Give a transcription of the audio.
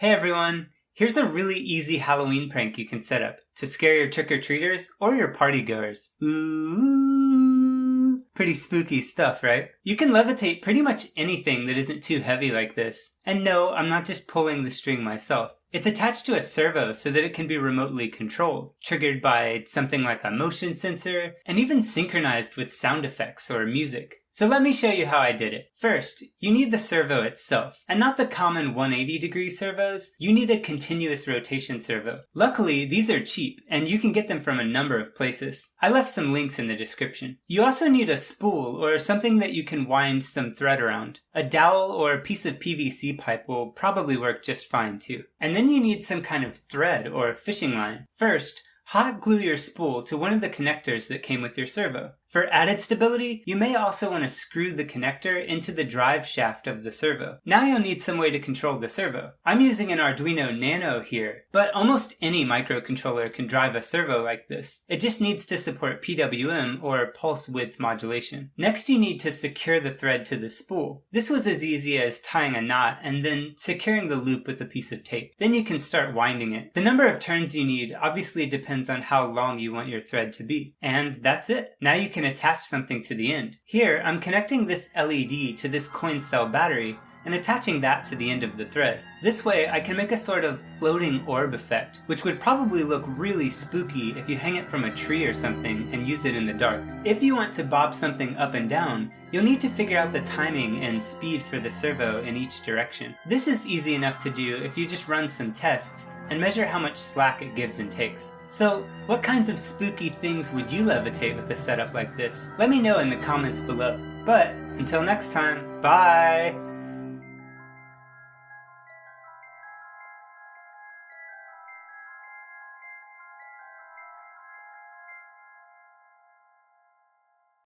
Hey everyone! Here's a really easy Halloween prank you can set up to scare your trick-or-treaters or your partygoers. Ooh! Pretty spooky stuff, right? You can levitate pretty much anything that isn't too heavy like this. And no, I'm not just pulling the string myself. It's attached to a servo so that it can be remotely controlled, triggered by something like a motion sensor, and even synchronized with sound effects or music. So let me show you how I did it. First, you need the servo itself, and not the common 180-degree servos. You need a continuous rotation servo. Luckily, these are cheap, and you can get them from a number of places. I left some links in the description. You also need a spool, or something that you can wind some thread around. A dowel or a piece of PVC pipe will probably work just fine too. And then you need some kind of thread or fishing line. First, hot glue your spool to one of the connectors that came with your servo. For added stability, you may also want to screw the connector into the drive shaft of the servo. Now you'll need some way to control the servo. I'm using an Arduino Nano here, but almost any microcontroller can drive a servo like this. It just needs to support PWM or pulse width modulation. Next you need to secure the thread to the spool. This was as easy as tying a knot and then securing the loop with a piece of tape. Then you can start winding it. The number of turns you need obviously depends on how long you want your thread to be. And that's it. Now you can attach something to the end. Here, I'm connecting this LED to this coin cell battery and attaching that to the end of the thread. This way, I can make a sort of floating orb effect, which would probably look really spooky if you hang it from a tree or something and use it in the dark. If you want to bob something up and down, you'll need to figure out the timing and speed for the servo in each direction. This is easy enough to do if you just run some tests and measure how much slack it gives and takes. So, what kinds of spooky things would you levitate with a setup like this? Let me know in the comments below. But, until next time, bye!